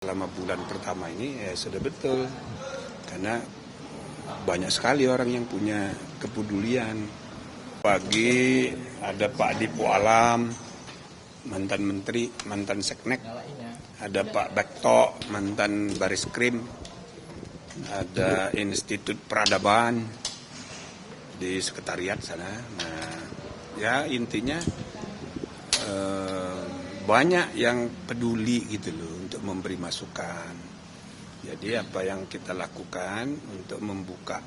Selama bulan pertama ini sudah betul, karena banyak sekali orang yang punya kepedulian. Pagi ada Pak Dipo Alam, mantan menteri, mantan seknek, ada Pak Bekto, mantan baris krim, ada Institut Peradaban di sekretariat sana. Nah, ya intinya banyak yang peduli gitu loh untuk memberi masukan. Jadi apa yang kita lakukan untuk membuka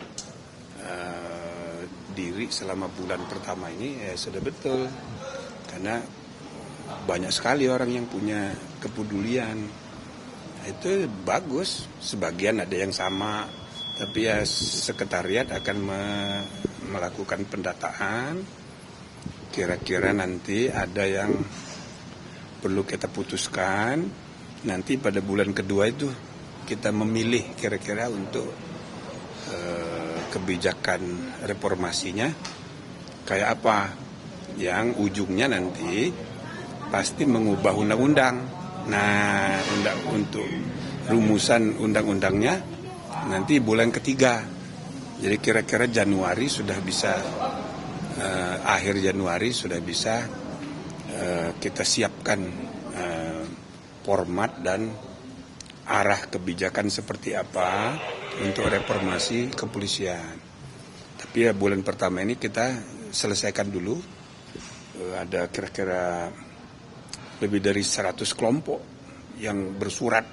diri selama bulan pertama ini sudah betul, karena banyak sekali orang yang punya kepedulian. Itu bagus, sebagian ada yang sama, tapi ya sekretariat akan melakukan pendataan. Kira-kira nanti ada yang perlu kita putuskan, nanti pada bulan kedua itu kita memilih kira-kira untuk kebijakan reformasinya kayak apa, yang ujungnya nanti pasti mengubah undang-undang. Nah, untuk rumusan undang-undangnya nanti bulan ketiga. Jadi kira-kira Januari sudah bisa, akhir Januari sudah bisa kita siapkan format dan arah kebijakan seperti apa untuk reformasi kepolisian. Tapi ya bulan pertama ini kita selesaikan dulu. Ada kira-kira lebih dari 100 kelompok yang bersurat,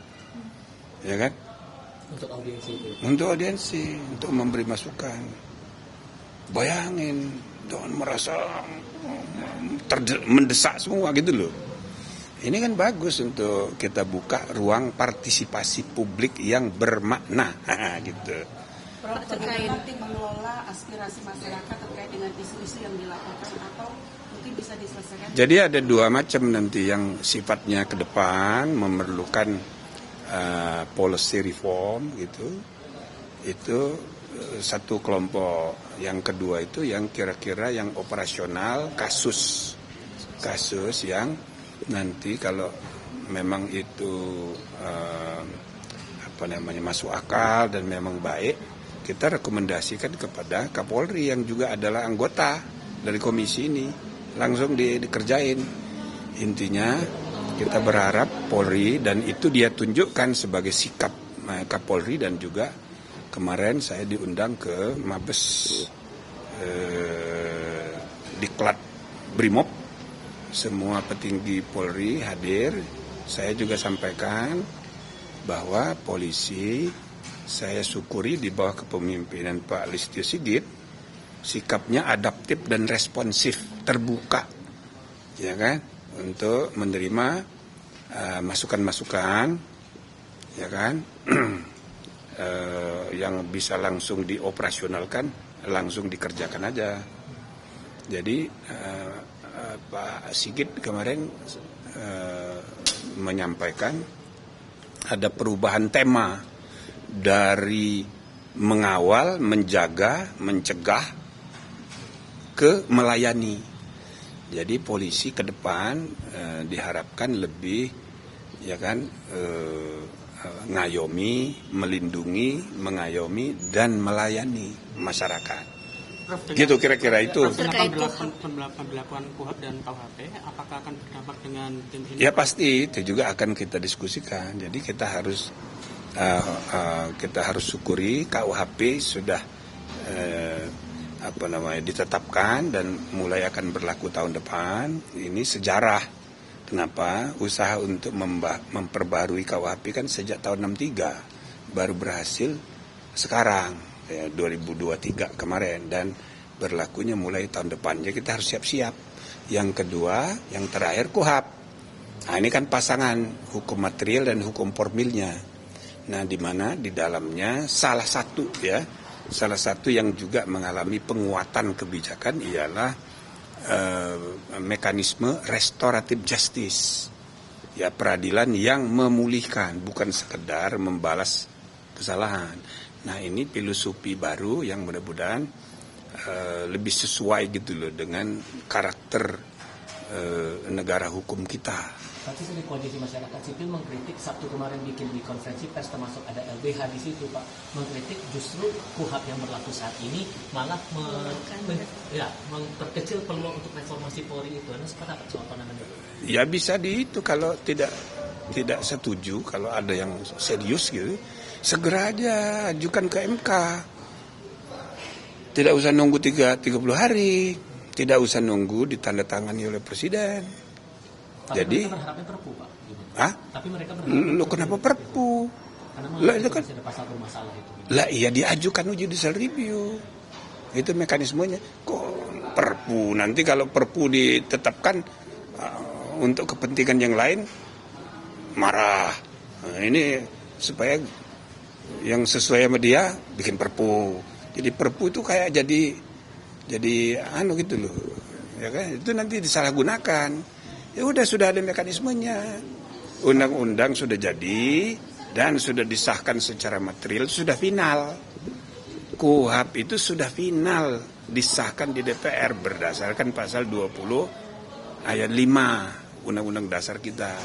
ya kan? Untuk audiensi itu. Untuk audiensi, untuk memberi masukan. Bayangin, jangan merasa mendesak semua gitu loh. Ini kan bagus untuk kita buka ruang partisipasi publik yang bermakna, gitu. Terkait nanti mengelola aspirasi masyarakat terkait dengan isu-isu yang dilaporkan, atau mungkin bisa diselesaikan. Jadi ada dua macam nanti yang sifatnya ke depan memerlukan policy reform gitu. Itu satu kelompok. Yang kedua itu yang kira-kira yang operasional, kasus yang nanti kalau memang itu masuk akal dan memang baik, kita rekomendasikan kepada Kapolri yang juga adalah anggota dari komisi ini, langsung dikerjain. Intinya kita berharap Polri, dan itu dia tunjukkan sebagai sikap Kapolri, dan juga kemarin saya diundang ke Mabes Diklat Brimob, semua petinggi Polri hadir. Saya juga sampaikan bahwa polisi, saya syukuri di bawah kepemimpinan Pak Listio Sigit, sikapnya adaptif dan responsif, terbuka, ya kan, untuk menerima masukan-masukan, ya kan, yang bisa langsung dioperasionalkan, langsung dikerjakan aja. Jadi Pak Sigit kemarin menyampaikan ada perubahan tema dari mengawal, menjaga, mencegah ke melayani. Jadi polisi ke depan diharapkan lebih, ya kan, ngayomi, melindungi, mengayomi dan melayani masyarakat. Gitu kira-kira itu. Terkait pemberlakuan KUHP dan KUHP, apakah akan berdampak dengan tim ini? Ya pasti, itu juga akan kita diskusikan. Jadi kita harus syukuri KUHP sudah ditetapkan dan mulai akan berlaku tahun depan. Ini sejarah. Kenapa? Usaha untuk memperbarui KUHP kan sejak tahun 63, baru berhasil sekarang. 2023 kemarin, dan berlakunya mulai tahun depan. Jadi kita harus siap-siap. Yang kedua, yang terakhir KUHP. Nah, ini kan pasangan hukum material dan hukum formilnya. Nah, di mana di dalamnya salah satu yang juga mengalami penguatan kebijakan ialah mekanisme restoratif justice. Ya, peradilan yang memulihkan, bukan sekedar membalas kesalahan. Nah, ini filosofi baru yang mudah-mudahan lebih sesuai gitu loh dengan karakter negara hukum kita. Tapi dari Koalisi Masyarakat Sipil mengkritik Sabtu kemarin bikin di konferensi pers, termasuk ada LBH di situ Pak, mengkritik justru KUHP yang berlaku saat ini malah memperkecil peluang untuk reformasi Polri itu. Anda seperti apa soal pandangan itu? Ya bisa itu kalau tidak setuju, kalau ada yang serius gitu, segera aja ajukan ke MK. Tidak usah nunggu 30 hari, tidak usah nunggu ditandatangani oleh Presiden. Tapi jadi mereka berharapnya perpu Pak. Gitu. Hah? Tapi mereka berharap Lo kenapa perpu? Karena Itu kan ada pasal bermasalah itu. lah iya diajukan judicial review. Itu mekanismenya. Kok perpu? Nanti kalau perpu ditetapkan untuk kepentingan yang lain marah. Nah, ini supaya yang sesuai sama dia bikin perpu. Jadi perpu itu kayak jadi gitu loh. Ya kan? Itu nanti disalahgunakan. Ya udah sudah ada mekanismenya. Undang-undang sudah jadi dan sudah disahkan secara material, sudah final. KUHP itu sudah final disahkan di DPR berdasarkan pasal 20 ayat 5 Undang-Undang Dasar kita.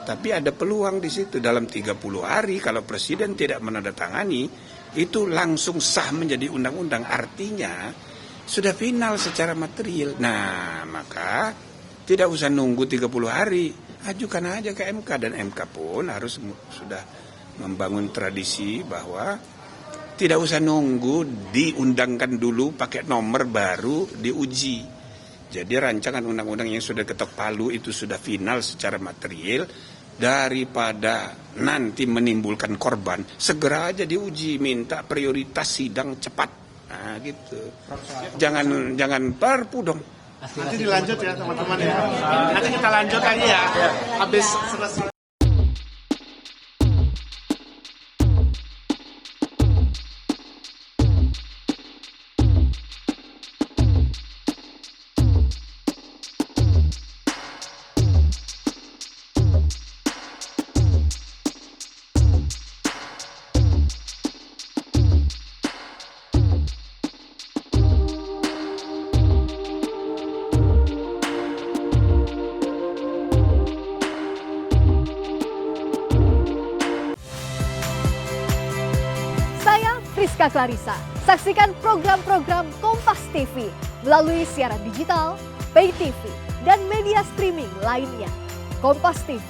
Tapi ada peluang di situ dalam 30 hari kalau Presiden tidak menandatangani itu langsung sah menjadi undang-undang, artinya sudah final secara material. Nah, maka tidak usah nunggu 30 hari, ajukan aja ke MK, dan MK pun harus sudah membangun tradisi bahwa tidak usah nunggu diundangkan dulu pakai nomor baru diuji. Jadi rancangan undang-undang yang sudah ketok palu itu sudah final secara material, daripada nanti menimbulkan korban, segera aja diuji, minta prioritas sidang cepat. Nah gitu. Jangan perpu dong. Nanti dilanjut ya teman-teman ya. Nanti kita lanjut lagi ya. Habis selesai. Rizka Clarissa. Saksikan program-program Kompas TV melalui siaran digital, pay TV, dan media streaming lainnya. Kompas TV,